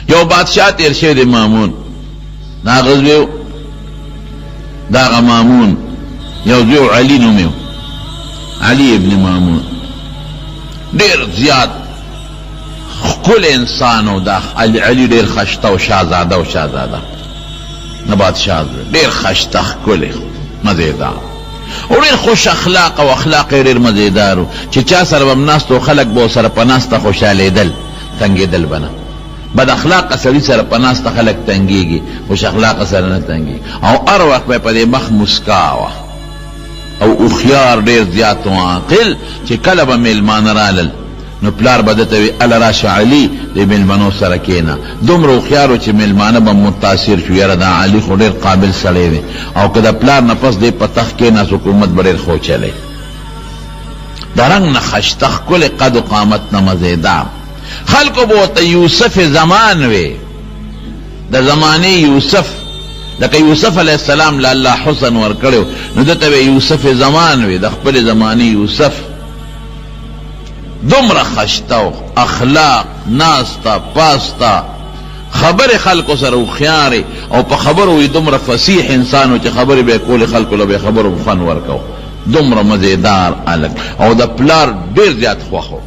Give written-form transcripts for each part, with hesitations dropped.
یو بادشاہ تیر شوی دی مامون دا غزویو دا مامون یو زویو علی نومیو علی ابن مامون دیر زیاد کل انسانو دا علی دیر خشتا و شاہزادہ نا بادشاہ دیر خشتا کل مزیدار او دیر خوش اخلاق و اخلاق دیر مزیدارو چی چا سر بمناستو خلق بو سر پناستا خوشالی دل تنگی دل بنا بد اخلاق سری سر پناستا خلق تنگیگی خوش اخلاق سر نتنگی او ار وقت بے پدے مخ مسکاوا او اخیار دیر زیادو عاقل چی کلب ملمان رالل نو پلار بدتوی الراش علی دی ملمانو سرکینا دومرو خیارو چی ملمانه با متاثر شو یاره دا علی خو دیر قابل سڑے دی او که دا پلار نفس دی پتخ کینا حکومت بڑیر خو چلے دا رنگ نخشتخ کل قد و قامت نمزیدار خلقو بوتا یوسف زمان وی دا زمانی یوسف لکه یوسف علیہ السلام لاللہ حسن ورکڑیو نو دتا وی یوسف زمان وی دا خپل زمانی یوسف دمر خشتاو اخلاق ناستا پاستا خبر خلقو سر خیاری او پا خبرو دمر فصیح انسانو چه خبر بے کول خلقو لبے خبرو فن ورکو دمر مزیدار علق او دا پلار دیر زیاد خواخو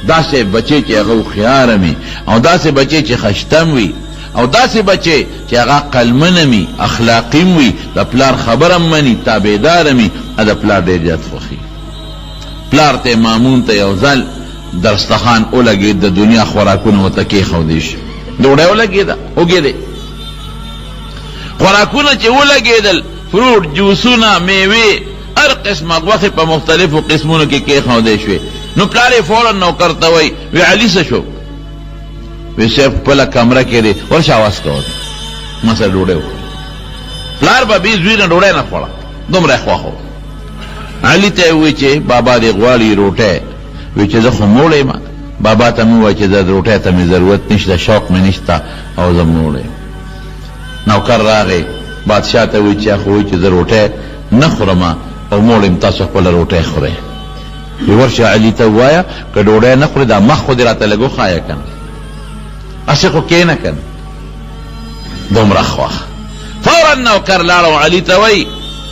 دا سے بچے چه اغو خیارمی او دا سے بچے چه خشتم وی او دا سے بچے چه اغا قلمنمی اخلاقیم وی دا پلار خبرم منی تابیدارمی دا پلار دیر زیاد خوخی پلار تے مامون تے یوزل درستخان او لگی دا دنیا خوراکون و تکی خودیش دوڑے او لگی دا او گی دے خوراکون چے او لگی دل فروٹ جوسونا میوے ار قسم اگوخی پا مختلف قسمونو کی خودیشوے نو پلاری فوراً نو کرتا وی وی علی سشو وی سیف پلا کمرہ کے دے ورش آواز کہو دے مسل دوڑے ہو پلار با بیز وینا دوڑے نا پڑا دم رہ خواہو علی تے ہوئی چے بابا دے غوالی روٹے وی چے زخو موڑے ما بابا تا موئی چے زد روٹے تا می ضرورت نشتا شوق میں نشتا او زم موڑے نوکر راگے بادشاہ تا ہوئی چے خوئی چے زد روٹے نخورما او موڑے متاسو پلا روٹے خورے ورشا علی تا ہوایا کہ ڈوڑے نخوری دا مخ خود راتا لگو خوایا کن اسے کو کینا کن دوم رخواہ فوراً نوکر لارو علی تا ہوئی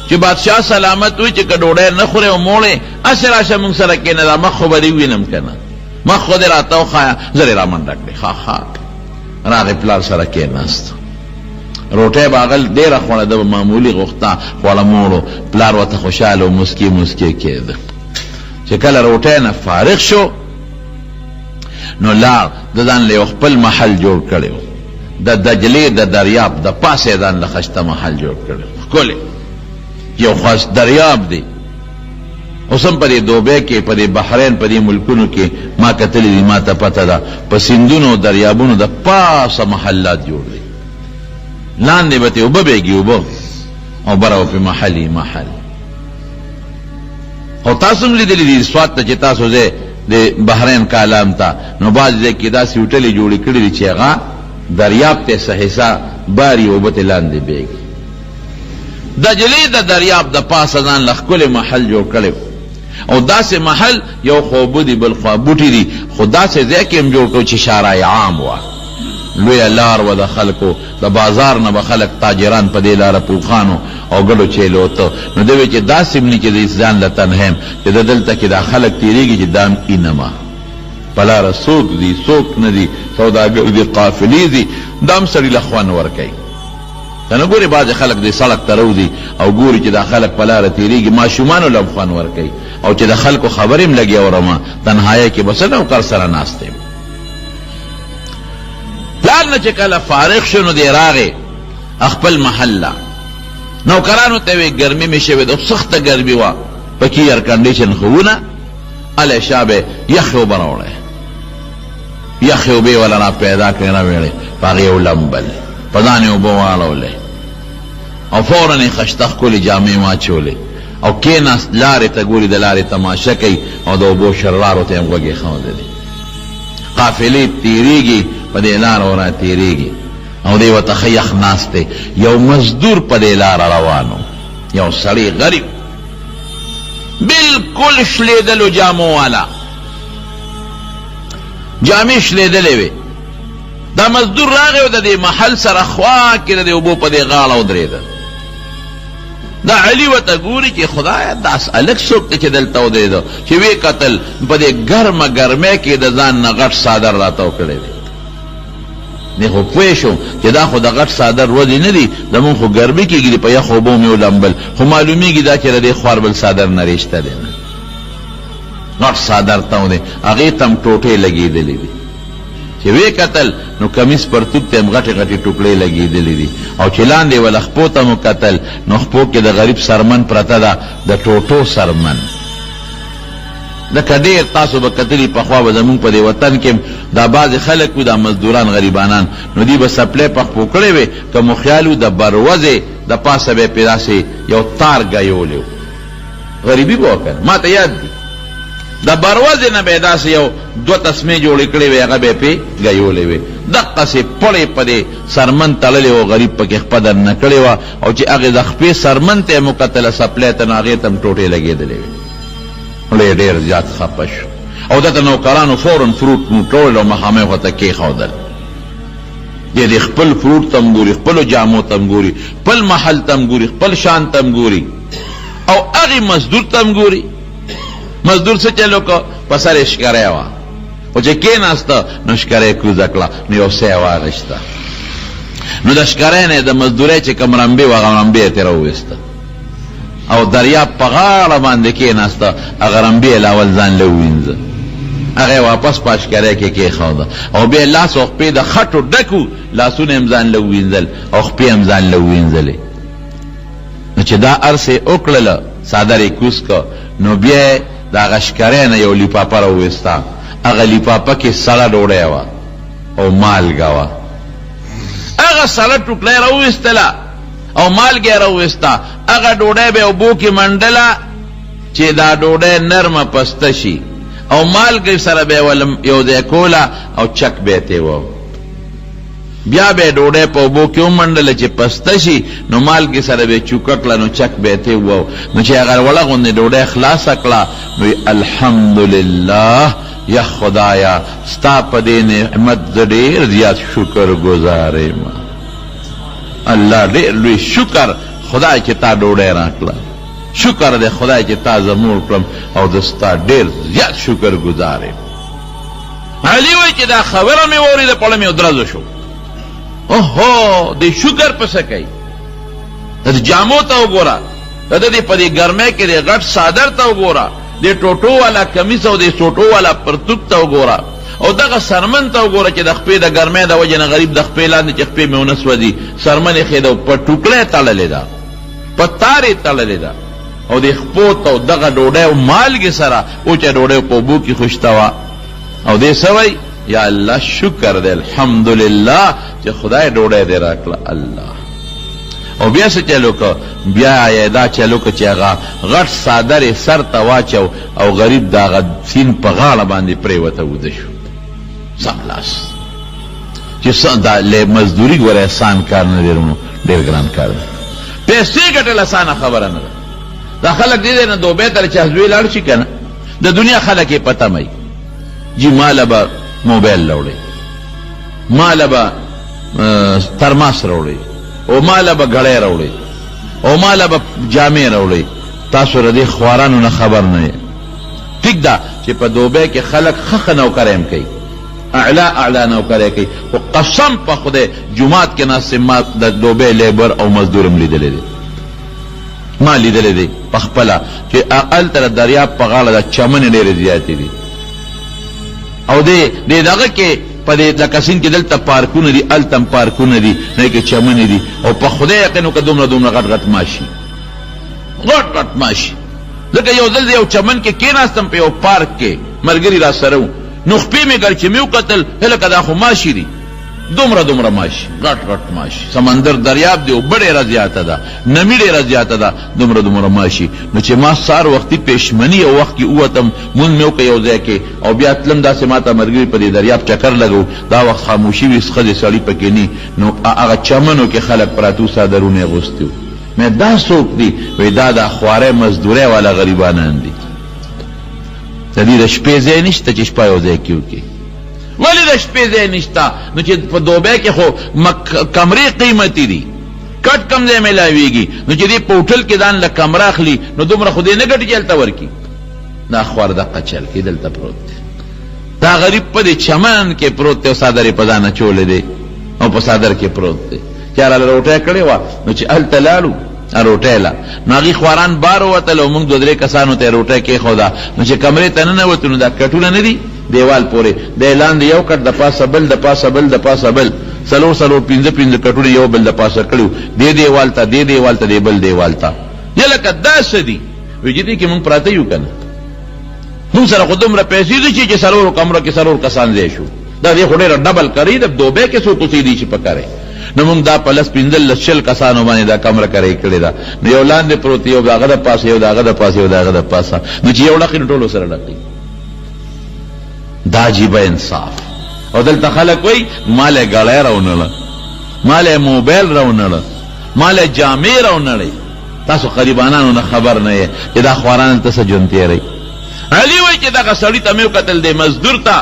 چی بادشاہ سلامت ہوئی چی کہ ڈوڑے نخوری و موڑے اسے راشا منگ کینا دا مخ خبری وینم کنا مخ خود راتا و خوایا زر رامن رک دے خواہ راغی پلار سر کینا است روٹے باغل دیر اخوانا دا معمولی غختا خوالا موڑو پلار و تا خوشالو مسکی کید چکل روٹے نا فارغ شو نو لار دان لے خپل محل جوڑ کرے دا دجلے دا دریاب دا پاسے دان لخشتا محل جوڑ کرے کولے یو خاص دریاب دی اسم پدی دوبے کے پدی بحرین پدی ملکونو کے ما کتلی دی ما تا پتا دا پسندونو دریابونو دا پاسا محلات جوڑ دی لان دی بتے اوبا بے گی اوبا او براو پی محلی او تاسم لیدلی دی سوات تا چی تاسو زی دی بحرین کالام تا نو باز زی کی دا سیوٹلی جوڑی کردی دی چی اغا دریاب تے سحسا باری اوبت لاندی بیگی دا جلی دا دریاب دا پاس ازان لخکل محل جو کرے او دا سے محل یو خوبو دی بالخوابوٹی دی خدا سے زی کم جوڑ کرو چی شارع عام وا لوی لار و دا خلقو دا بازار نا بخلق تاجران پا دی لار پوخانو او گلو چیلو تو نو دوی چی دا سمنی چی دا اسزان لطن ہم چی دا دلتا کی دا خلق تیریگی چی دام اینما پلا رسوک دی سوک ندی سوداگر دی قافلی دی دام سری لخوان ورکی تنو گوری باز خلق دی سڑک ترو دی او گوری چی دا خلق پلا را تیریگی ما شمانو لبخوان ورکی او چی دا خلقو خبریم لگی ورما تنہایا کی بسنو کر سر ناستیم پلار نا چکل فارغ شنو دی راغے اخپل محلہ نوکرانو تاوی گرمی میں شوی دو سخت گرمی وا پکی ایئر کنڈیشن خونا علی شابے یخیو بناوڑے یخیو بے والا نا پیدا کرنا ویڑے پاگیو لمبل پدانیو بوالو لے او فوراً خشتخ کولی جامعی ماچولے او کیناس لاری تا گولی دلاری تماشا کئی او دو بو شرارو تیم وگی خود دی قافلی تیریگی پدے لار ورا تیریگی او دیو تخیخ ناستے یو مزدور پدے لار روانو یو سڑی غریب بالکل شلیدلو جامو والا جامع شلیدلے وے دا مزدور راغی او د دې محل سره خوا کې د اوبو په دې غاړه ودرېده. دا علي ورته ګوري چې خدایه داس هلک څوک دی چې دلته ودرېده، چې ویې کتل په دې ګرمه ګرمۍ کې د ځان نه غټ څادر راتاو کړی دی. دی خو پوه شو چې دا خو د غټ څادر ودې نه دي، زمونږ خو ګرمي کېږي په یخ اوبو مې ولمبل، خو معلومیږي دا چې د دې خوار بل څادر نه رشته دی. غټ څادر ته ودی، هغې ته هم ټوټې لګېدلې دي. چې وی کتل نو کمیس پرتوب ته هم غټې غټې ټوکړې لګېدلې دي، او چې لاندې وله خپو ته مو کتل نو خپو کې د غریب سرمن پرته ده، د ټوټو سرمن. لکه ډېر تاسو به کتلي پخوا به زمونږ په دې وطن کې دا بعضې خلک وو، دا مزدوران غریبانان، نو دوی به سپلی پخپو کړی وې، که مو خیال وو د بروزې د پاسه به یې پې داسې یو تار ګیولی و. غریبي به وکړه، ما ته یاد دي د بروزې نه به یې داسې یو دوه تسمې جوړې کړې وې، هغه به یې پې ګیولې وې. دقسې پړې په دې سرمن تړلې و، غریب پکې خپه دننه کړې وه، او چې هغې د خپې سرمن ته یې مو کتله سپلی ته، نو هغې ته هم ټوټې لګېدلې وې. نو ډېر زیات خفه شو، او دته نوکرانو فورن فروټ ټول او مخامې ورته کېښودل. دې خپل فروټ ته هم ګوري، خپلو جامو ته هم ګوري، خپل محل ته هم ګوري، خپل شان ته هم ګوري، او هغې مزدور ته هم ګوري. مزدور څه چلو که په سر یې شکری وه، خو چې کېناسته نو شکری یې کوزه کړه، نو یو سی یې واخېسته، نو د شکری نه د مزدورۍ چې کوم رمبې وه هغه رمبې یې ترې راوویسته، او دریاب په غاړه باندې کېناسته، هغه رمبې یې لاول ځان له ووینځه، هغه یې واپس په شکری کې کېښوده، او بیا یې لاس او خپې د خټو ډکو، لاسونه یې هم ځان له ووینځل او خپې هم ځان له ووینځلې. نو چې دا هر څه یې وکړله، څادر یې کوز که، نو بیا د هغه شکری نه یو لیپاپه راوویسته، هغه لیپاپه کې سړه ډوډۍ وه او مالګه وه. هغه سړه ټوکړۍ راوویستله او مالګه یې راوویسته، هغه ډوډۍ به اوبو کې منډله چې دا ډوډۍ نرمه پسته شي، او مالګې سره به یې یو ځای کوله او چک به یې تېوه. بیا به یې ډوډۍ په اوبو کې ومنډله چې پسته شي، نو مالګې سره به یې چوکه کړه، نو چک به یې تېوه. نو چې هغه وړه غوندې ډوډۍ خلاصه کړه، نو الحمدلله، یا خدایا ستا په دې نعمت زه ډېر زیات شکر ګزار یم. الله ډېر لوی شکر خدای چې تا ډوډۍ راکړه، شکر دی خدای چې تا زه موړ کړم، او زه ستا ډېر زیات شکر ګزار یم. علي وایي چې دا خبره مې واورېده، پړه مې ودرزه شو. اوهو د شکر پسه کوي، د جامو ته وګوره، د دې په دې ګرمۍ کې د غټ څادر ته وګوره، د ټوټو والا کمیس او د سوټو والا پرتوب ته وګوره، او دغه سرمن ته وګوره چې د خپې د ګرمۍ د وجې نه غریب د خپې لاندې چې خپې مې ونه سوځي، سرمن یې ښې ده په ټوکړی تړلې ده، په تار یې تړلې ده، او د خپو ته دغه ډوډۍ او مالګې سره اوچه ډوډۍ په اوبو کې خوشته وه، او دې څه وایي؟ یا الله شکر دی، الحمدلله چې خدای ډوډۍ دې راکړه. الله او بیا څه چلو که؟ بیا یې دا چلو که چې هغه غټ څادر یې سر ته واچو، او غریب د هغه سیند په غاړه باندې پرېوته وده شو سملاس. چې دا مزدوري ګوره اسان کار نه دی، ډېر ګران کار دی. پیسې ګټل اسانه خبره نه ده. دا خلک دې نه دوبۍ ته چې حزبې لاړ شي که نه، د دنیا خلک یې پته مئ جی ماله به موبایل راوړئ، ماله به ترماس راوړئ، او ماله به ګړی راوړئ، او ماله به جامې راوړئ. تاسو ردې خوارانو نه خبر نه یې. ټیک ده چې په دوبۍ کې خلک ښه نوکری هم کوي، اعلی نوکری کوي، خو قسم په خدای جومات کې ناست ما د دوبۍ لیبر او مزدور هم لیدلی دی، ما لیدلی دی په خپله، چې هلته د دریاب په غاړه د چمنې ډېرې زیاتې دي، او دې دغه کې په دې لکه سیند کې دلته پارکونه دي، هلته هم پارکونه دي، نه کې چمنې دي، او په خدای یقین وکړه دومره غټ غټ ماشي، غټ غټ ماشي. ځکه یو ځل یو چمن کې کېناستم په یو پارک کې، ملګري را سره وو، نو خپې مې ګر چې مې وکتل، هلکه دا خو ماشي دي، دومره ماشي، غټ غټ ماشي، سمندر دریاب دی، اوبه ډېره زیاته ده، نمي ډېره زیاته ده، دومره ماشي. نو چې ما سهار وختي پېشمني یو وخت کې ووتم، مونځ مې وکړ یو ځای کې، او بیا تلم داسې ما ته ملګري په دې دریاب چکر لګو، دا وخت خاموشي وي، ښځې سړي پکې نه، نو هغه چمنو کې خلک پراته وو، څادرونه یې اغوستي وو. مې دا څوک دي؟ وایي دا د خوارۍ مزدورۍ والا غریبانان دي، د دې د شپې ځای نشته چې شپه یو ځای کې وکړي. ولی د شپې ځای نشته. نو چې په دوبۍ کې خو کمرې قیمتي دي، کټ کم ځای میلاویږي، نو چې دې په هوټل کې ځان له کمره اخلي نو دومره خو دې نه ګټي چې هلته ورکړي. دا خوار دقه چل کې دلته پروت دی، دا غریب په دې چمن کې پروت دی او څادر یې په ځان اچولی دی او په څادر کې پروت دی. چې هراله روټۍ کړې وه نو چې هلته لاړو روټۍ له نو هغې خواران بار ووتل او موږ دوه درې کسانو ته یې روټۍ کېښوده. نو چې کمرې ته ننوتو نو دا کټونه نه دي دیوال پورې، دی لاندې یو کټ د پاسه بل، د پاسه بل، د پاسه بل، څلور پنځه کټونه یو بل د پاسه کړي، دې دیوال ته دې دیوال ته دې بل دیوال ته. یا لکه دا څه دي؟ وایي چې دې کې موږ پراته یو که نه، موږ سره خو دومره پیسې دي چې څلورو کمره کې څلور کسان ځای شو. دا دې خو ډېره ډبل کري، د دوبۍ کې څوک اوسېدي چې په کرئ. نو موږ دا په لس پنځلس شل کسانو باندې دا کمره کرۍ کړې ده. نو یو لاندې پروت یو د هغه د پاسه، یو د هغه د پاسه، یو د هغه د پاسه، نو چې یو ډقي نو ټولو سره ډقي. دا عجیبه انصاف. او دلته خلک وایي ما له ګړی راونړه، ما له موبایل راونړه، ما له جامې راونړئ. تاسو غریبانانو نه خبر نه یې چې دا خواران هلته څه ژوند تېروي. علي وایي چې دغه سړي ته مې وکتل دی مزدور ته،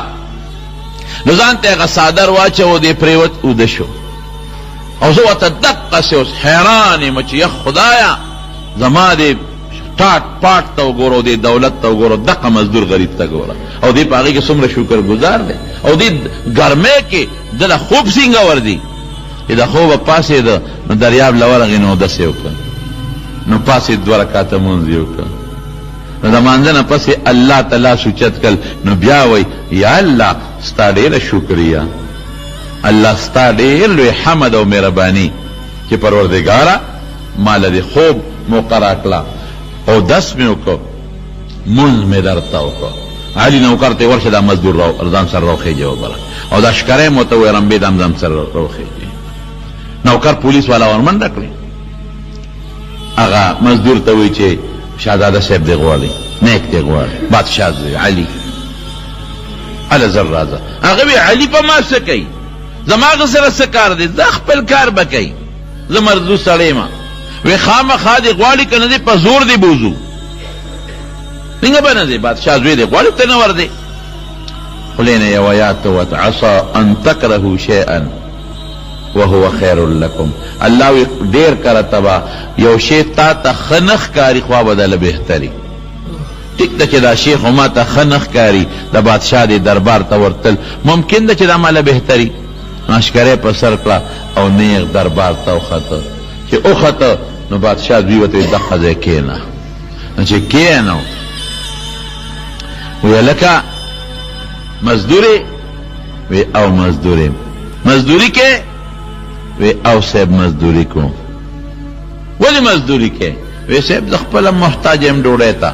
نو ځان ته یې هغه څادر واچو، دی پرېوت اوده شو. او زه ورته دقسې اوس حیران یم چې یا خدایه زما دې ټاټ پاټ ته وګوره او دې دولت ته وګوره، دقه مزدور غریب ته ګوره، او دې په هغې کې څومره شکر گزار دی. او دې ګرمۍ کې د له خوب سینګه وردي چې د خوبه پاسېده نو دریاب له ورغې نو اودس یې وکړه، نو پاسې 2 رکعته مونځ یې وکړه. نو د مانځه نه پسې الله تعالی سوچت کړ، نو بیا وایي یا الله ستا ډېره شکریه، الله ستا ډېر لوی حمد او مهرباني چې پروردګاره ما له دې خوب مقرره کړه او دس مې وکړو، مونځ مې درته وکړو. علي نوکر ته ورشه دا مزدور ځان سره راوخېجه وبره، او دا ښکری مو ته وایي رمبې دم ځان سره راوخېجه. نوکر پولیس والا ورمنډه کړې، هغه مزدور ته وایي چې شهزاده صاحب دې غواړي، نیک دې غواړي، بادشاه دې علي هله زر راځه. هغه وایي علي په ما څه کوي، زما هغه سره څه کار دی، زه خپل کار به کوي، زه مردود سړی یم. وی خامخا دې غواړي که نه دې په زور دې بوځو، څنګه به نه دی بادشاه زوی دې غواړي ته نه وردې. خولې نه یو آیات وت عصا ان تکرهوا شیئا وهو خیر لکم. الله وی ډېر کله تبا یو شی تا ته ښه نه ښکاري خوا به دله بهتري. ټیک ده چې دا شی خو ما ته ښه نه ښکاري، د بادشاه دې دربار ته ورتل ممکن ده چې دا ماله بهتري. مشکرې په سر کړه او نیغ دربار ته وخته. چې وخته نو بادشاه دوی ورته دغه ځای کېنه. نو چې کېنو وی لکه مزدوري، وی او مزدوري مزدوري کې، وی او صاحب مزدوري کوم. ولې مزدوري کې؟ وی صاحب زه خپله محتاج یم ډوډۍ ته،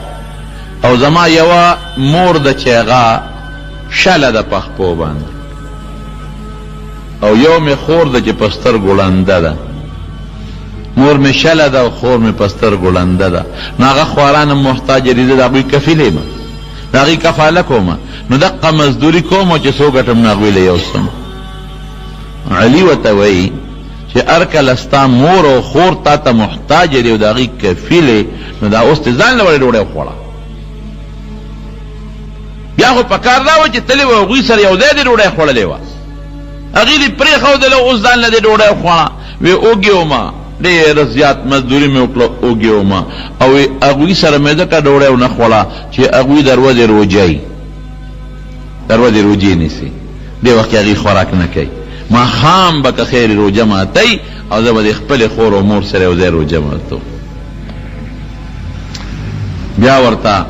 او زما یوه مور ده چې هغه شله ده په خپو باندې، او یو مې خور ده چې په سترګو ړنده ده. مور مې شله ده او خور مې په سترګو ړنده ده. نو هغه خواران محتاج دي، زه د هغوی کفیل یم، د هغې کفاله کوم. نو دقه مزدوري کوم او چې څو ګټم نو هغوی له یو سم. علي ورته وایي چې هر کله ستا مور او خور تا ته محتاج دي او د هغې کفیل، نو دا اوس دې ځان له ولې ډوډۍ وخوړه. بیا خو په کار دا وه چې تلې وه هغوی سره یو ځای دې ډوډۍ خوړلې وه، هغې دې پرېښودله، اوس ځان له دې ډوډۍ وخوړه. وی اوږې ومه ډېره زیات مزدوري مې وکړه، اوږې ومه، او هغوی سره مې ځکه ډوډۍ ونه خوړه چې هغوی د ورځې روجی د ورځې روجې نیسي، دې وخت کې هغې خوراک نه کوي. ماښام به که خیر روجه ماتئ او زه به د خپلې خور او مور سره یو ځای روجه ماتو. بیا ورته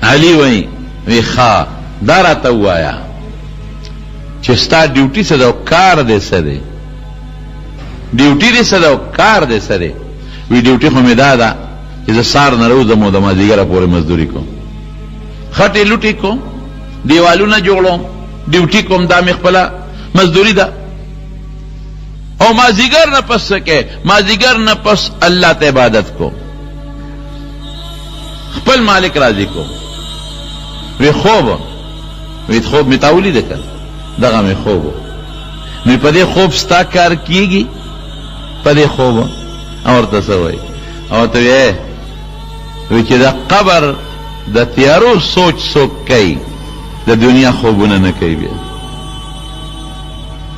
علي وایي وی ښه دا راته ووایه چې ستا ډیوټي څه ده او کار دې څه دی، ډیوټي دې څه ده او کار دې څه دی. وی ډیوټي خو مې دا ده چې زه سهار نه روزم او د مازدیګره پورې مزدوري کوم، خټې لوټې کوم، دیوالونه جوړوم، ډیوټي کوم، دا مې خپله مزدوري ده. او مازدیګر نه پس څه کوې؟ مازدیګر نه پس الله ته عبادت کوم، خپل مالک راضي کوم. وی خوب، وی خوب مې تا ولیده که دغه مې خوب و. نو په دې خوب ستا کار کیږي، په دې خوب. او ورته څه وایي؟ او ورته وی چې د قبر د تیارو سوچ څوک کوي، د دنیا خوبونه نه کوي. بیا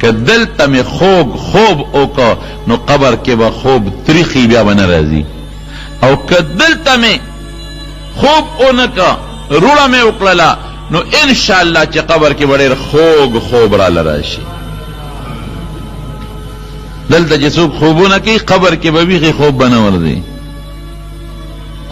که دلته مې خوب وکړه نو قبر کې به خوب تریخي بیا به نه راځي، او که دلته مې خوب ونه کړه روړه مې وکړله نو انشاءالله چې قبر کې به ډېر خوب راله راشي. دلته چې څوک خوبونه کوي قبر کې به ویښې خوب به نه ورځي،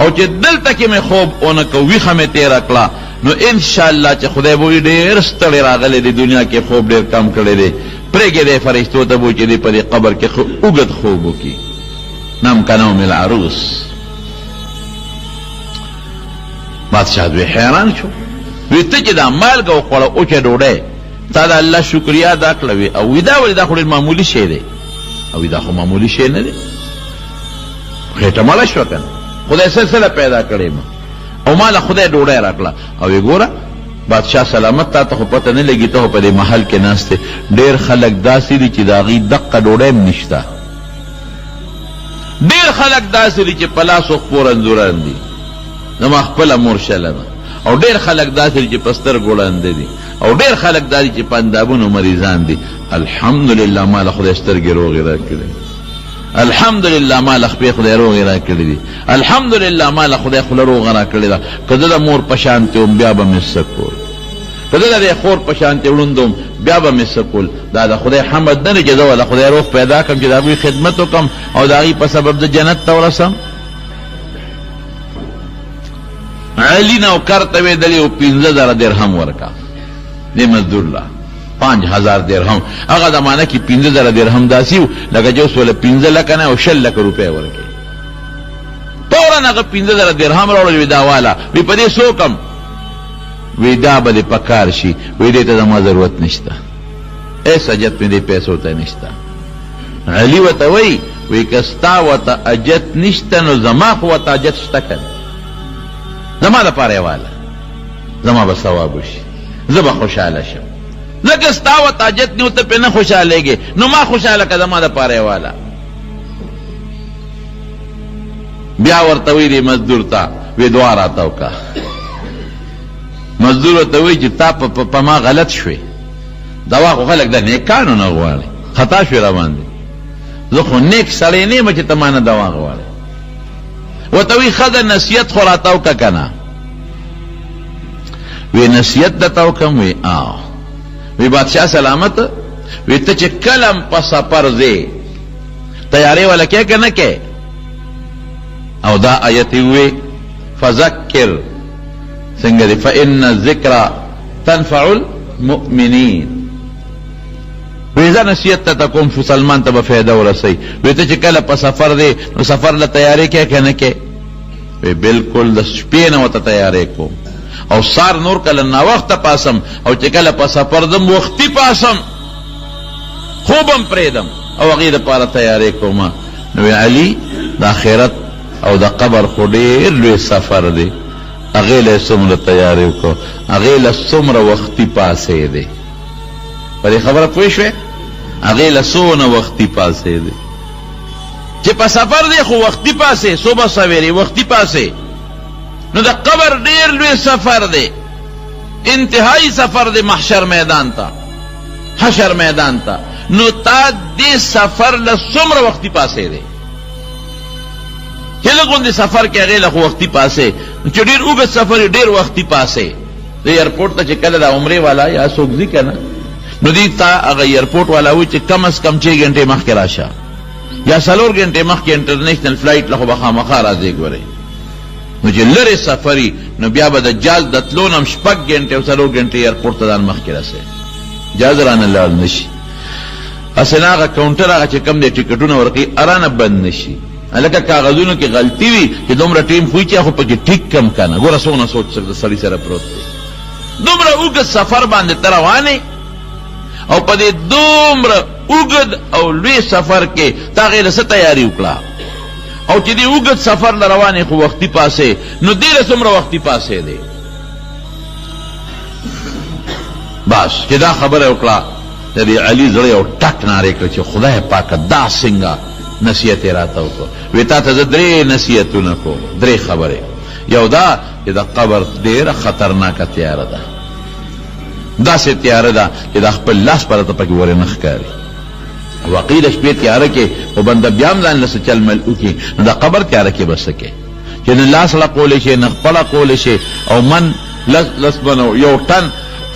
او چې دلته کې مې خوب ونه کړه ویښه مې تېره کړه نو انشاءالله چې خدای به وي ډېر ستړی راغلی دی، دنیا کې خوب ډېر کم کړی دی، پرېږې دی فرشتو ته به چې دی په دې قبر کې اوږد خوب وکړي. نم که نوم العروس. بادشاه دوی حیران شو، وی ته چې دا مالګه وخوړه اوچه ډوډۍ تا د الله شکریا ادا کړه وي، او وی دا ولې دا خو ډېر معمولي شی دی، او وی دا خو معمولي شی نه دی، خېټه مړه شوه که نه، خدای سلسله پیدا کړې ما او ماله خدای ډوډۍ راکړه. او وی ګوره بادشاه سلامت تا ته خو پته نه لګي، ته خو په دې محل کې ناست دی، ډېر خلک داسې دي چې د هغوی دقه ډوډۍ هم نشته، ډېر خلک داسې دي چې په لاس وخپو رنځوران دي، زما خپله مور شله ده، او ډېر خلک داسې دي چې په سترګو ړانده دي، او ډېر خلک داسې چې په اندامونو مریضان دي. الحمدلله ماله خدای سترګې روغې راکړې، الحمدلله ماله خپې خدای روغې راکړې دي، الحمدلله ماله خدای خوله روغه راکړې ده. که زه د مور په شانتې وم بیا به مې څه کول، که زه د دې خور په شانتې ړوند وم بیا به مې څه کول. دا د خدای حمد نه دی چې زه وله خدای روغ پیدا کړم چې د هغوی خدمت وکړم او د هغوی په سبب د جنت ته ورسم. علی نوکر ته ویدلې و 15,000 درهم ورکا دې مزدور له 5,000 درهم. هغه زمانه کې 15,000 درهم داسې و لکه چې اوس وله 15 لکه نه او 6 لکه روپۍ ورکوي. فورا هغه 15,000 درهم راوړل، وی دا والا وی په دې څه وکړم، وی دا به دې په کار شي، وی دې ته زما ضرورت نشته، هېڅ حاجت مې دې پیسو ته نشته. علي ورته وی که ستا ورته حاجت نشته نو زما خو ورته حاجت شته که نه، زما دپاره یې واله، زما به ثواب وشي، زه به خوشحاله شم. ځکه ستا ورته حاجت نه و ته پرې نه خوشحالېږې نو ما خوشحاله که زما دپاره یې واله. بیا ورته وی دی مزدور ته وی دعا راته وکړه. مزدور ورته وی چې تا په ما غلط شوې، دوا خو خلک د نیکانو نه غواړي، خطا شوې را باندې، زه خو نیک سړی نه یم چې ته ما نه دوا غواړې. ورته وی ښه ده نصیحت خو راته وکړه که نه، وی نصیحت درته وکړم، وی وی بادشاه سلامت، وی ته چې کله هم په سفر ځې تیارې والا کې که نه کې، او دا آیت وی فذکر څنګه دی فإن الذکر تنفع المؤمنین. وی زه نصیحت ته کوم شو سلمان ته به فایده ورسوي. وی ته چې کله په سفر دی نو سفر له تیارې کې که نه کې، وی بالکل د شپې نه ورته تیارې کوم، او سار نور کله ناوخته پاسم، او چې کله په سفر ځم وختي پاسم، خوب هم پرېږدم او هغې دپاره تیارې کومه. نو وی علي د آخرت او د قبر خو ډېر لوی سفر دی، هغې له یې څومره تیارې وکړو، هغې له څومره وختي پاسې دی. په دې خبره پوه شوې؟ هغې له څونه وختي پاسې دی چې په سفر دی خو وختي پاسې، صبح سویرې وختي پاسې. نو د قبر ډېر لوی سفر دی، انتهایی سفر دی محشر میدان ته، حشر میدان ته. نو تا دې سفر له څومره وختي پاسې دی چې لږ غوندې سفر کې هغې له خو وختي پاسې، چې ډېر اوږد سفر یې ډېر وختي پاسې. د ایرپورټ ته چې کله د عمرې والا یا څوک ځي که نه، نو دې ته هغه ایرپورټ والا وایي چې کم از کم 6 ګنټې مخکې راشه، یا 4 ګنټې مخکې انټرنیشنل فلایټ له خو به خامخا راځې. ګورئ نو چې لرې سفري نو بیا به د جاز د تلو نه هم 6 ګنټې او 4 ګنټې ایرپورټ ته ځان مخکې رسوي، جاز رانه لاړ نه شي. هسې نه هغه کاونټر هغه چې کوم دی ټکټونه ورکوي ارانه بند نه شي، هلکه کاغذونو کې غلطي وي چې دومره ټیم خو چې خو پکې ټیک کم که نه. ګوره څونه سوچ د سړي سره پروت دی، دومره اوږد سفر باندې ته روانې، او په دې دومره اوږد او لوی سفر کې تا هغې له څه تیاري وکړه، او چې دې اوږد سفر له روانې خو وختي پاسې، نو دې له څومره وختي پاسې دی. بس چې دا خبره وکړه د دې علي زړه یو ټک نارې کړه چې خدای پاکه دا څنګه نصیحت یې راته وکړو. وی تا ته زه 3 نصیحتونه کوم، 3 خبرې. یو دا چې د قبر ډېره خطرناکه تیاره ده، داسې تیاره ده چې د خپل لاس پرته پکې ورې نه ښکاري. واقعي د شپې تیاره کې خو بنده بیا هم ځان له څه چل مل وکړي نو د قبر تیاره کې به څه کوې چې نه لاس لقولی شي نه خپله قولی شي او من لس بنو یو ټن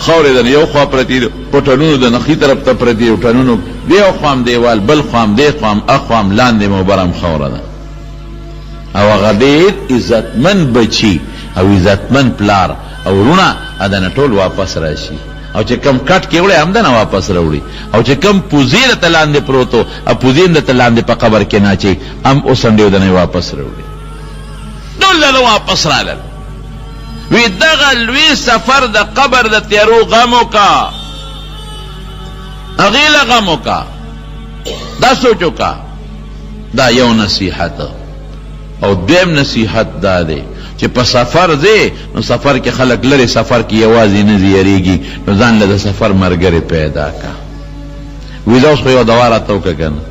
خاورې ده یو خوا پرتې ده په ټنونو د نخي طرف ته پرتې یو ټنونو دی یو خوام دیوال بل خوام دی خوام اخوام لاندې مبرم خاوره ده او هغه ډېر عزتمن بچي او عزتمن پلار او وروڼه ادنه ټول واپس راشي او چې کم کټ کې وړی همدنه واپس راوړي او چې کم پوزې درته لاندې پروت و او پوزې هم درته لاندې په قبر کې ناچي هم اوسنډې ودنه واپس راوړي ټول دله واپس رالل. وی دغه لوی سفر د قبر د تیارو غم وکړه هغې له غم وکړه دا سوچ وکړه دا یو نصیحت او دویم نصیحت دا دی چې په سفر ځې نو سفر کې خلک لرې سفر کې یوازې نه زیریږي نو ځان له د سفر ملګری پیدا کا. وی دا اوس خو یو دوا راته وکړه که نه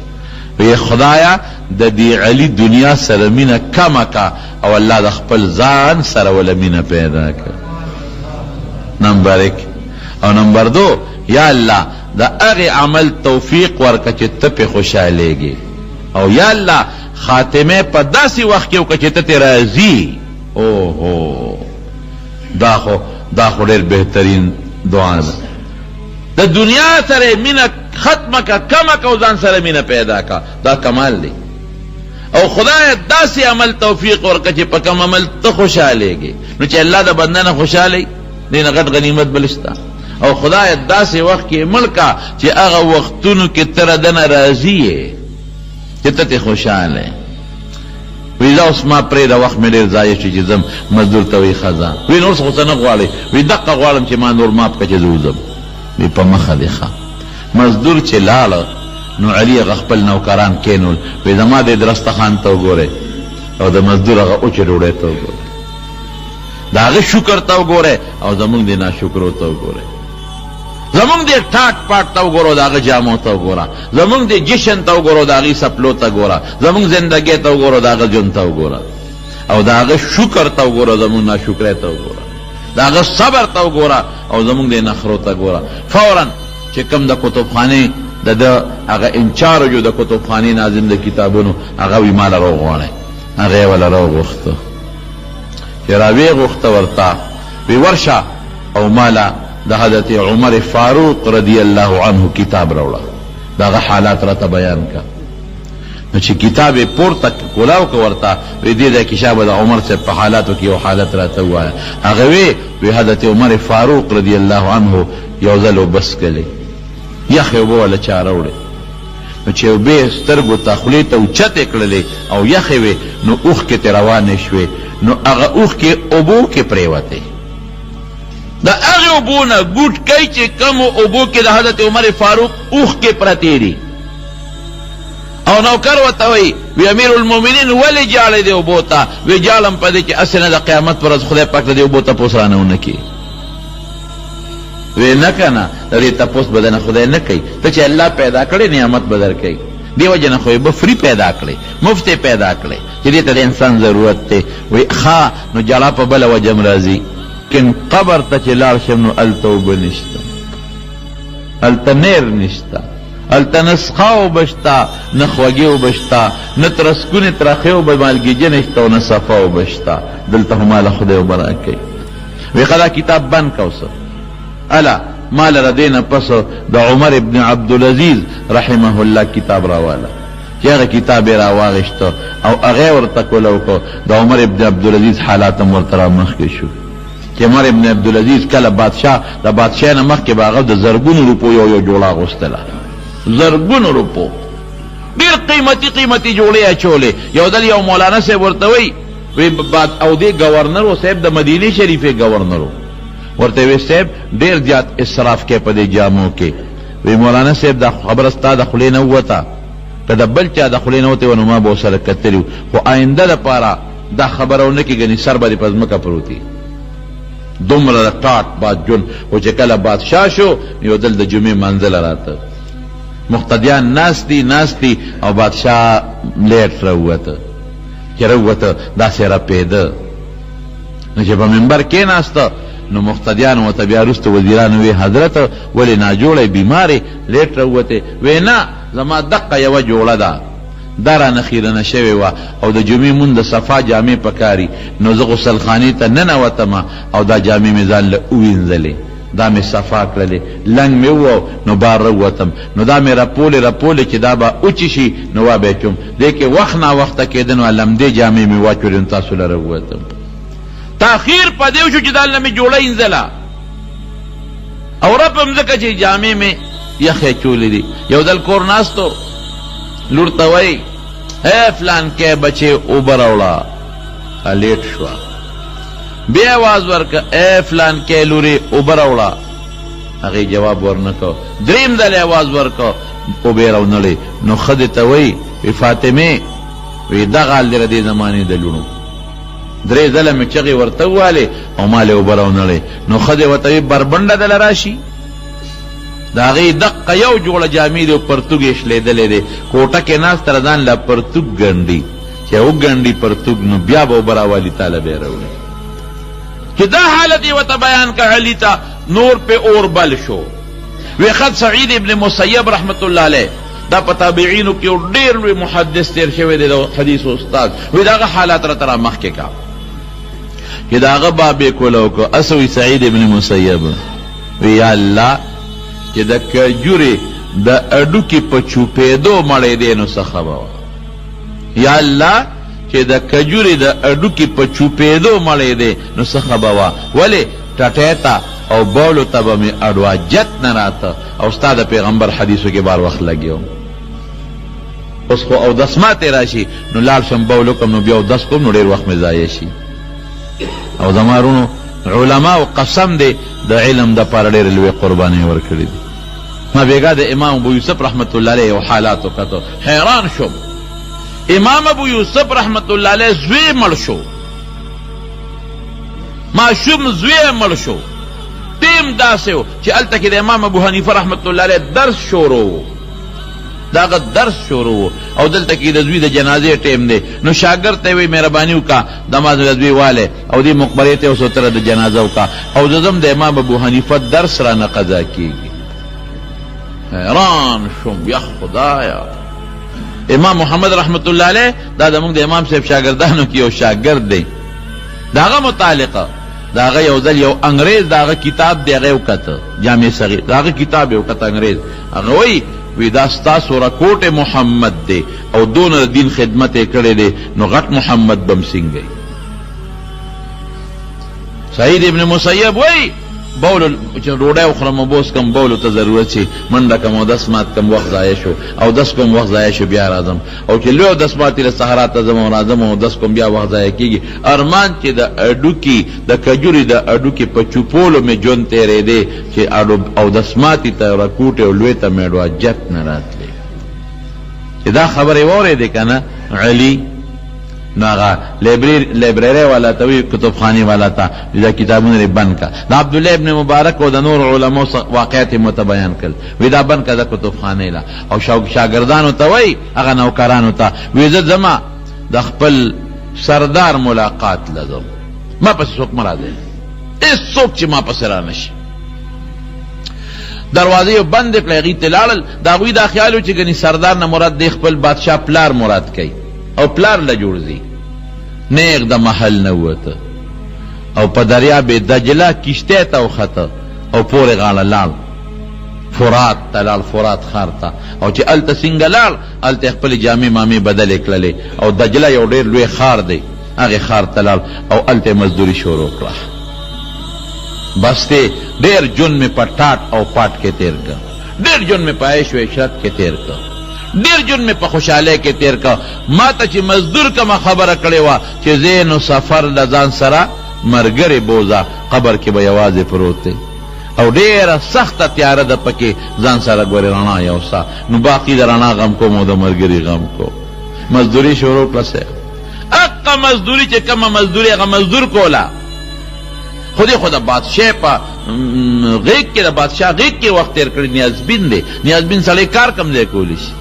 وی خدایا د دې علي دنیا سره مینه کمه کا او الله د خپل ځان سره وله مینه پیدا کا. نمبر ایک او نمبر دو یا الله د هغې عمل توفیق ورکه چې ته پې خوشحالېږي او یا الله خاتمه په داسې وخت کې وکړه چې ته ترې راضي. اوهو دا خو ډېر بهترین دعا ده. د دنیا سره مینه ختمه که کمه که او ځان سره مینه پیدا که دا کمال دی او خدای داسې عمل توفیق ورکړه چې په کم عمل ته خوشحالېږي نو چې الله د بنده نه خوشحالی دی نه غټ غنیمت بل شته او خدای داسې وخت کې مړ که چې هغه وختونو کې ته ردنه راضي یې چې ته ترې خوشحاله وی دا اوس ما پرېږده وخت مې ډېر ضایع شي چې ځم مزدور ته وی ښه وی نور څه خو څه نه غواړې وی دقه غواړم چې ما نور ماف کړه چې زه وځم وی په مخه دی ښه مزدور چې لاړه نو علي هغه خپل نوکران کینول وی زما د درستخان ته وګورئ او د مزدور هغه اوچې ډوډۍ ته وګورئ د هغه شکر ته وګورئ او زمونږ د ناشکرو ته وګورئ زمونږ د ټاټ پاټ ته وګورو د هغه جامو ته وګوره زمونږ د جشن ته وګورو د هغې سپلو ته ګوره زمونږ زندګۍ ته وګورو د هغه ژوند ته وګوره او د هغه شکر ته وګوره زمونږ ناشکرۍ ته وګوره د هغه صبر ته وګوره او زمونږ د نخرو ته ګوره. فوراً چې کوم د کتابخانې د هغه انچارج د کتابخانې ناظم د کتابونو هغه وی ماله راوغواړئ هغه یې وله راوغوښته چې راویې غوښته ورته وی ورشه او ماله د حضرت عمر فاروق رضی الله عنه کتاب راوړه د هغه حالات راته بیان کا نو چې کتاب یې پورته کولاو که ورته وی دې د کیسه به د عمر صاحب په حالاتو کې یو حالت راته ووایه هغه وی حضرت عمر فاروق رضی الله عنه یو ځل وبس کلی یخې اوبه وله چا راوړې نو چې اوبې سترګو ته خولې ته اوچتې کړلې او یخې وې نو اوښکې ترې روانې شوې نو هغه اوښکې اوبو کې پرېوتې د هغې اوبو نه ګوټ کوي چې کمو اوبو کې د حضرت عمر فاروق اوښکې پرتې دي او نوکر ورته وایي وی امیر المؤمنین ولې جاړې دې اوبو ته وی جاړم په دې چې هسې نه د قیامت پر ورځ خدای پاک د دې اوبو تپوس رانه ونه کړي وی نه که نه د دې تپوس به دنه خدای نه کوي ته چې الله پیدا کړی نعمت به در کوي دې وجه نه خو یې به فری پیدا کړی مفت یې پیدا کړی چې دې ته د انسان ضرورت دی وی ښه نو جړه په بله وجه م راځي لیکن قبر ته چې لاړ شم نو هلته اوبه نشته هلته نیر نشته هلته نه څښا اوبه شته نه خوږې اوبه شته نه ترسکونې ترخې اوبه مالګیجنې شته او نه صفا اوبه شته دلته خو ماله خدای اوبه راکوي وی ښه دا کتاب بند که اوسه الا مال ردینا پس د عمر ابن عبدالعزیز رحمه الله کتاب راواله چې هغه کتاب یې راواغېسته او هغه ورته کوله وکړو د عمر ابن عبدالعزیز حالات هم ورته رامخکې شو چې عمر ابن عبدالعزیز کله بادشاه د بادشاه نه مخکې به هغه د زرګونو روپو یو جوړه اغوستله زرګونو روپو ډېر قیمتي جوړې اچولې یو ځل یو مولانا صاحب ورته وایي او دې ګورنر و صاحب د مدینې شریفې ګورنر ورته وی صاحب ډېر زیات اسراف کې په دې جامو کې وی مولانا صاحب دا خبره ستا د خولې نه ووته که د بل چا د خولې نه وتې وه نو ما به ورسره کتلي خو آینده دپاره دا خبره ونه کړي ګنې سر به دې په ځمکه پروت وي دومره د ټاټ بادجون خو چې کله بادشاه شو یو دل د جمعې منځله راته مقتدیان ناستي او بادشاه لیټ راووته چې راووته داسې رپېده نو چې په منبر کېناسته نو مقتدیان ورته بیا وروسته وزیران وی حضرت ولې ناجوړی بیمارې لیټ راووتې وی نه زما دقه یوه جوړه ده دا رانه خیرنه شوې وه او د جمعې مونږ د صفا جامې پکاري نو زه غسلخانې ته ننوتمه او دا جامې مې ځان له ووینځلې دا مې صفا کړلې لنګ مې وو نو بار راووتم نو دا مې رپولې چې دا به اوچې شي نو وا به چوم دې کې وخت ناوخته کېده نو لمدې جامې مې واچولې نو تاسو له راووتم تاخیر په دې وشو چې دا له مې جوړه اینځله او رپم ځکه چې جامې مې یخې چولې دي یو ځل کور ناستو لور ته وایي اے فلان کې بچې اوبه راوړه لیټ شوه بیا آواز ورکه اے فلان کې لورې اوبه راوړه هغې جواب ورنه کو دریم ځل آواز ورکه اوبې راونړې نو ښځې ته وایي وی فاطمې وی دغه حال دی د دې زمانې د لوڼو درې ځله مې چغې ورته ووالې او ما لې اوبه راونړې نو ښځې ورته وی بربنډه دله راشي د هغې دقه یو جوړه جامې دی او پرتوګ یې شلېدلی دی کوټه کې ناست تر ځان له پرتوګ ګنډي چې وګنډي پرتوګ نو بیا به اوبه راوالي تاله بیا راوړي چې دا حالت یې ورته بیان که علي ته نور پې اور بل شو وی خد سعید ابن مسیب رحمت الله علیه دا په تابعینو کې یو ډېر لوی محدث تیر شوی دی د حدیث استاد وی د هغه حالات راته را مخکې کا چې د هغه باب یې کوله وکړو اسوي سعید ابن مسیب وی یا الله چې د کجورې د اډوکې په چوپېدو مړی دی نو څه خبره یا الله چې د کجورې د اډوکې په چوپېدو مړی دی نو څه خبره ولې ټټۍ ته او بولو ته به مې اډواجت نه راته او ستا د پیغمبر حدیثو کې بار وخت لګیو اوس خو اودس ماتې راشي نو لاړ شم بول وکړم نو بیا اودس کوم نو ډېر وخت مې ضایع شي او زما وروڼو علماو قسم دی د علم دپاره ډېرې لویې قربانۍ ورکړي دي ما بیګا د امام ابو یوسف رحمت الله علیه یو حالات وکتو حیران شوم امام ابو یوسف رحمت الله علیه زوی مړ شو ماشوم زوی مړ شو ټیم داسې و چې هلته کې د امام ابو حنیفه رحمت الله علیه درس شروع و د هغه درس شروع و او دلته کې د زوی د جنازې ټیم دی نو شاګرد ته یې وایي مهرباني وکړه دما د زوی والی او دې مقبرې ته اوس ورته د جنازه وکړه او زه ځم د امام ابو حنیفه درس رانه قضا کېږي حیران شوم یا خدایا امام محمد رحمت الله علیه دا زموږ د امام صاحب شاګردانو کې یو شاګرد دی د هغه متعلقه د هغه یو ځل یو انګریز د هغه کتاب دی هغه یې وکته جامع صغیر د هغه کتاب یې وکته انګریز هغه وایي وی دا ستاسو رکوټ محمد دی او دونه دین خدمت یې کړی دی نو غټ محمد بم څنګه سعید ابن مسیب وایي بولو چې ډوډۍ وخورم او بوس کم بولو ته ضرورت شي منډه کم اودس مات کم وخت ضایع شو اودس کوم وخت ضایع شو بیا راځم او چې لوی اودس ماتې له سهارا ته ځم او راځم او اودس کوم بیا وخت ضایع کېږي ارمان چې د اډوکي د کجورې د اډوکي په چوپولو مې ژوند تېرېدی چې اودس ماتې ته رکوټې او لوی ته مې اډواجت نه راتلی چې دا خبرې واورېدې که نه علي نو هغه لایبرری والا ته وی کتابخانې والا ته دا کتابونه بند کا د عبدالله ابن مبارک او د نور علماء واقعات مت بیان کړل وی دا بند کا د کتابخانې لا او شاګردانو ته وی هغه نوکرانو ته وی زه زما د خپل سردار ملاقات لزم ما پس څوک مراد هیڅ څوک چې ما پس را نشي دروازې بند کړې هغې ته لاړل د هغوی دا خیال و چې ګنې سردار نه مراد دی خپل بادشاه پلار مراد کوي او پلار له جوړ ځي نیغ د محل نه ووته او په دریاب دجله کشتۍ ته وخته او پورې غاړه لاړ فرات ته لاړ فرات ښار ته او چې هلته څنګه لاړ هلته خپلې جامې مامې بدلې کړلې او دجله یو ډېر لوی ښار دی هغې ښار ته لاړ او هلته مزدوري شروع کړه بس دی ډېر ژوند مې په ټاټ او پاټ کې تېر کړ ډېر ژوند مې په عیش و عشرت کې تېر کړ ډېر ژوند مې په خوشحالۍ کې تېر کړ ما ته چې مزدور کمه خبره کړې وه چې زه نو سفر له ځان سره مرګرې بوزه قبر کې به یوازې پروت دی او ډېره سخته تیاره ده پکې ځان سره ګورې رڼا یو سا نو باقي د رڼا غم کوم او د مرګري غم کوم مزدوري شروع کړه صاحب اقا مزدوري چې کومه مزدوري هغه مزدور کوله خودی خود بادشاہ په غیږ کې د بادشاہ غیږ کې وخت تېر کړی نیازبین دی نیازبین سړی کار کم ځای کولی شي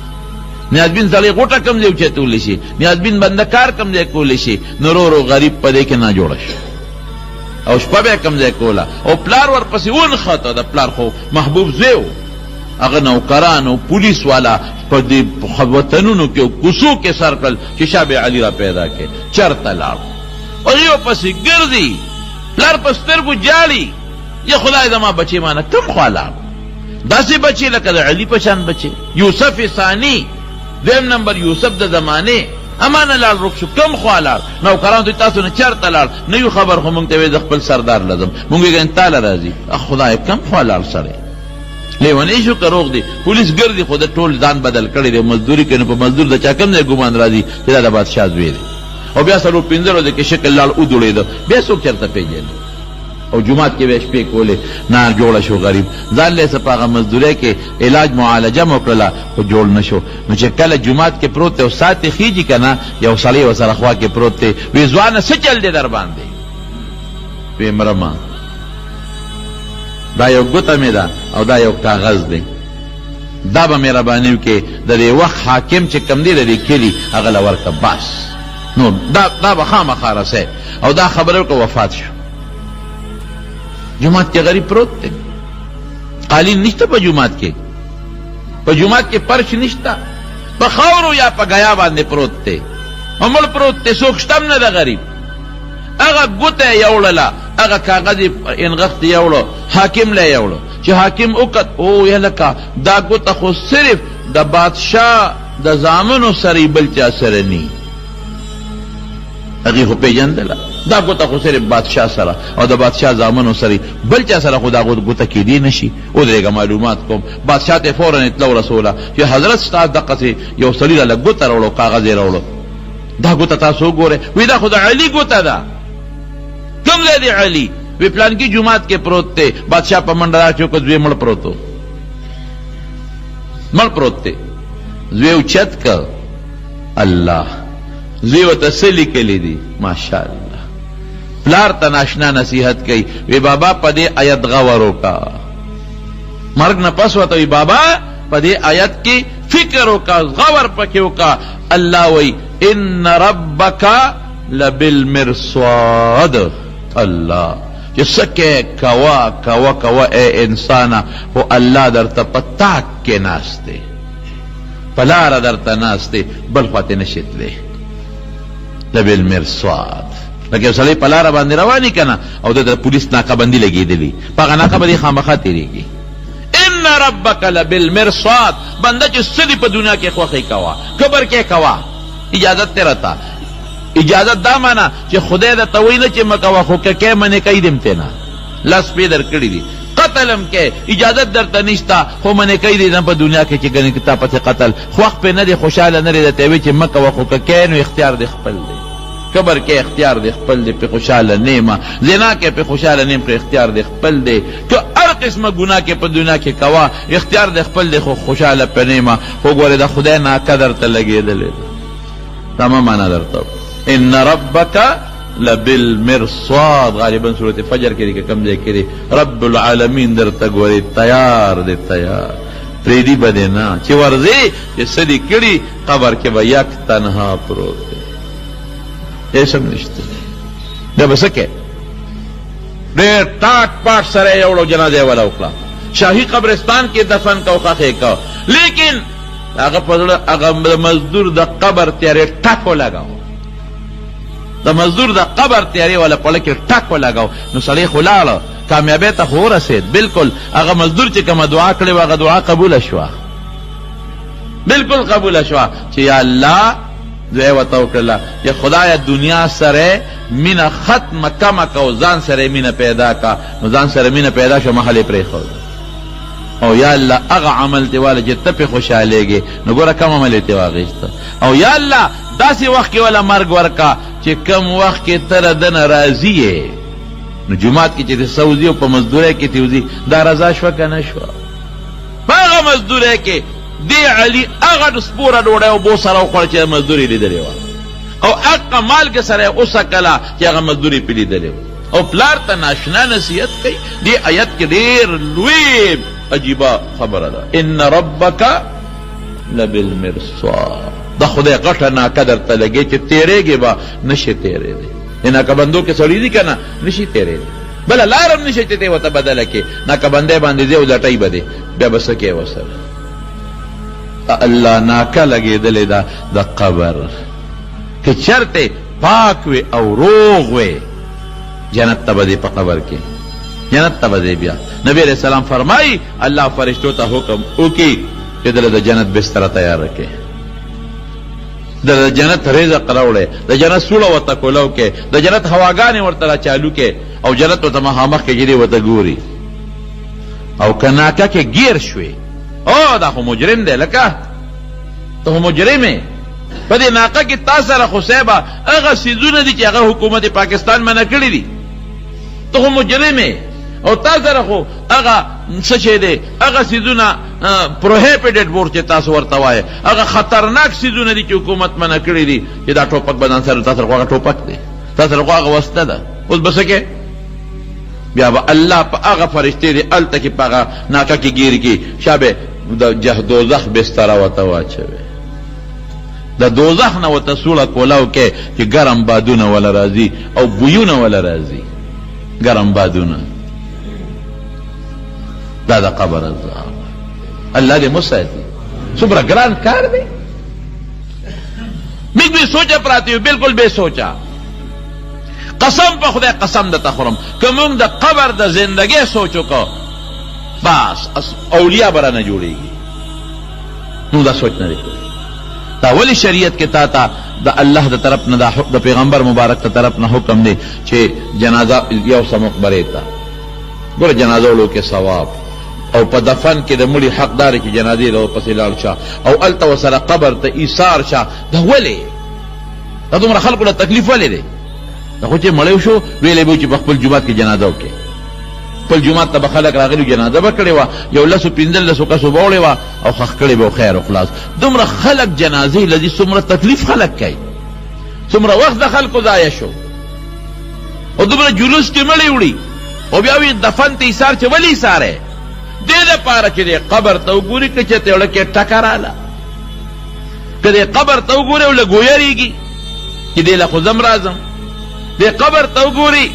نیازبین سړی غوټه کم ځای اوچتولی شي نیازبین بنده کار کم ځای کولی شي نو رو غریب په دې کې نه جوړه شي او شپه به کم ځای کوله او پلار ورپسې ونښته. د پلار خو محبوب زوی و، هغه نوکران او پولیس والا په دې وطنونو کې او کوڅو کې سر کړل چې شاه علي را پیدا کړي. چرته لاړ او یو پسې ګرځي، پلار په سترګو جاړي، یا خدای زما بچې مانه کم خوا لاړ؟ داسې بچې لکه د علي په شان بچې. یوسف ثانی دویم نمبر یوسف د زمانې امانه لاړ روک شو، کم خوا لاړ؟ نوکرانو ته تاسو نه چرته لاړ؟ نه یو خبر خو مونږ ته وایي د خپل سردار لازم، مونږ وایي تاله راځي. خدای کم خوا لاړ سړی؟ لیونی شو که روغ دی؟ پولیس ګرځي خو د ټول ځان بدل کړی دی، مزدوري کوي. نو په مزدور د چا کم ځای ګمان راځي چې دا د بادشاه زوی دی؟ او بیا څلور پنځه ورځې کې شکل لاړ ودوړېده، بیا څوک چېرته پېژني؟ او جومات کې به شپې کولې، نه جوړه شو غریب. ځان له څه په هغه مزدورۍ کې علاج معالجه مو کړله خو جوړ نه شو. نو چې کله جومات کې پروت دی او ساعت یې خیجي که نه، یو سړی ورسره خوا کې پروت دی، وی ځوانه څه چل دی در باندې؟ وی مرمه دا یو ګوته مې ده او دا یو کاغذ دی، دا به مهرباني وکړې د دې وخت حاکم چې کم دی د دې کلي هغه له ورکه بس. نو دا به خامخا رسی. او دا خبره وکړه وفات شو. جماعت کې غریب پروت دی، قالین نشته په جماعت کې، په جماعت کې پرش نشته، په خاورو یا په گیا باندې پروت دی، عمر پروت دی، څوک شتم نه ده غریب. هغه ګوته یې یوړله، هغه کاغذ یې انغښت یوړو، حاکم له یوړو. چې حاکم وکت او یلکه دا ګوته خو صرف د بادشاه د زامنو سره بل چا سره نی. هغې خو پېژندله دا ګوته خو صرف بادشاه سره او د بادشاه زامنو سره بل چا سره خو دا ګوته کېدی نشي. ودرېږه معلومات کوم. بادشاه ته فوراً اطلاع ورسوله چې حضرت ستا دقسې یو سړي راله ګوته راوړو، کاغذ یې راوړو، دا ګوته تاسو وګورئ. وی دا خو د علي ګوته ده. کم ځای دی علي؟ وی پلانکي جومات کې پروت دی. بادشاه په منډه راچو که زوی مړ پروت و، مړ پروت دی. زوی اوچت که الله زوی ورته څه لیکلي دي؟ ماشاءالله. پلار ته ناشنا نصیحت کوي، وی بابا په دې آیت غور وکړه. مرګ نه پس ورته وی بابا په دې آیت کې فکر وکړه، غور پکې وکړه. الله وی ان ربک لبالمرصاد. الله چې سکه کوا کوا کوا اے انسانا، خو الله درته په تاک کې ناست دی، په لاره درته ناست دی، بل خواته نشي تللی. لبالمرصاد لکه یو سړی په لاره باندې رواني که نه او د پولیس ناکهبندي لګېدلي، په هغه ناکه به دې خامخا تېرېږي. ان ربک لبالمرصاد. بنده چې څه دي په دنیا کې خوښۍ کوه، کبر کې کوه، اجازت تې رته. اجازت دا مانا چې خدای درته وایي نه چې مه کوه، خو که کې منې کوي دې ته نه. لس پې در کړي دي، قتل هم کې اجازت درته نشته، خو منې کوي دې نه په دنیا کې چې ګنې که تا پسې قتل خوښ پې نه دی، خوشحاله نه دی، درته وایي چې مه کوه، خو که کې نو اختیار دې خپل دی. کبر کې اختیار دې خپل دی، پې خوشحاله نیمه. زنا کې پې خوشحاله نیم، پې اختیار دې خپل دی. که هر قسمه ګناه کې په دنیا کې کوه، اختیار دې خپل دی، خو خوشحاله پې نیمه. خو ګورې د خدای ناکه درته لګېدلې ده. دا ما معنا درته ان ربک لبالمرصاد. غالبا سورت فجر کې دی، کم ځای کې دی. رب العالمین درته ګورې تیار دی، تیار پریدي به دی نه. چې ورځې چې څه دې کړي، قبر کې به یک تنها پروت دی، هیڅ هم نشته. بیا به څه کوې؟ ډېر ټاټ پاټ سره یې وړو، جنازه یې وله وکړه، شاهي قبرستان کې دفن کو، خښې کو. لیکن هغه په زړه هغه مزدور د قبر تیارې ټک ولګاو، د مزدور د قبر تیارې والا پړه کې ټک ولګاو. نو سړی خو لاړه، کامیابۍ ته خو ورسېد. بالکل هغه مزدور چې کومه دعا کړې وه، هغه دعا قبوله شوه، بالکل قبوله شوه. چې یا الله دعا ورته وکړله، یا خدایه دنیا سره مینه ختمه کمه که او ځان سره مینه پیدا که. نو ځان سره مینه پیدا شوه، مخه یې پرېښوده. او یا الله هغه عمل ته واله چې ته پې خوشحالېږې، نو ګوره کم عمل یې ته واغېسته. او یا الله داسې وخت کې واله مرګ ورکه چې کم وخت کې ته له ده نه راضي یې. نو جومات کې چې ته سوځي او په مزدورۍ کې تېوځي، دا رضا شوه که نه شوه؟ په هغه مزدورۍ کې دې علي هغه سپوره ډوډۍ او بو سره وخوړه چې مزدور یې لیدلې وه، او هغه مالګې سره یې وڅکله چې هغه مزدور یې پې لیدلې وه. او پلار ته ناشنا نصیحت کوي. دې آیت کې ډېر لوی عجیبه خبره ده. ان ربک لبالمرصاد. دا خدای غټه ناکه درته لګي چې تېرېږې به نشي تېرېدی. ناکبندو کې سړي دي که نه نشي تېرېدی بله لار هم نشي چې ته ورته بدله کې ناکبندی باندې ځې او لټۍ به دی بیا به څه کوې ورسره الله ناکه لګېدلې ده د قبر که چرته پاک وي او روغ وي جنت ته به دی په قبر کې جنت ته به دی بیا نبی علیہ السلام فرمایي الله فرشتو ته حکم وکړي چې دله د جنت بستره تیاره کړي د جنت رزق راوړی د جنت سوړه ورته کولو کې د جنت هواګانې ورته را چالو کې او جنت ورته مخامخ کې چې دی ورته ګوري او که ناکه کې ګیر شوې او دا خو مجرم دی لکه ته خو مجرم یې په دې ناقه کې تا سره خو صاحبه هغه څیزونه دي چې هغه حکومت پاکستان منع کړي دي ته خو مجرم یې او تا سره خو هغه څه شی دی هغه څیزونه پروهیبټډ بورډ چې تاسو ورته وایې هغه خطرناک څیزونه دي چې حکومت منع کړي دي چې دا ټوپک به ځان سره تا سره خو هغه ټوپک دی تا سره خو هغه وسله ده اوس به څه کې بیا به الله په هغه فرشتې دی هلته کې په هغه ناکه کې ګیر کې شا به د دوزخ بستره ورته واچوي د دوزخ نه ورته سوړه کولاو کې چې ګرم بادونه وله راځي او بویونه وله راځي ګرم بادونه دا د قبر عذاب الله دې مساعدي څومره ګران کار دی موږ بې سوچه پراته یو بالکل بې سوچه قسم په خدای قسم درته خورم که موږ د قبر د زندګۍ سوچ وکړو بس اولیاء به رانه جوړېږي نو دا سوچ نه دی دا ولې شریعت کې تا ته د الله د طرف نه د پیغمبر مبارک د طرف نه حکم دی چې جنازه یو څه مقبرې ته ګوره جنازه وړو کې ثواب او په دفن کې د مړي حقدار چې جنازې له پسې لاړ شه او هلته ورسره قبر ته ایثار شه دا ولې دا دومره خلکو له تکلیف ولې دی دا خو چې مړی شو ویلی به چې په خپل جومات کې جنازه وکړي خپل جومات ته به خلک راغلي جنازه به کړې وه یو لسو پنځلسو کسو به وړې وه او ښخ کړې به خیر و خلاص دومره خلک جنازې لدي څومره تکلیف خلک کوي څومره وخت د خلکو ضایع شو او دومره جلوس کې مړی وړي او بیا وي دفن ته ایثار چې ولې ایثار دی دې دپاره چې دې قبر ته وګوري که چېرته یو کې ټکه راله که دې قبر ته وګوري او له ګویریږي چې دې له خو زم راځم دې قبر ته وګوري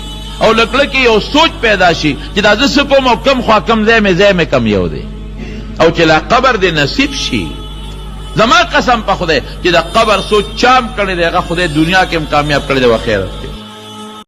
او لکړه کې یو سوچ پیدا شي چې دا زه څه کوم او کم خوا کم ځای مې کم یو دی او چې لا قبر دې نصیب شي زما قسم په خدای چې د قبر سوچ چام کړی دی هغه خدای دنیا کې هم کامیاب کړی دی و آخرت کې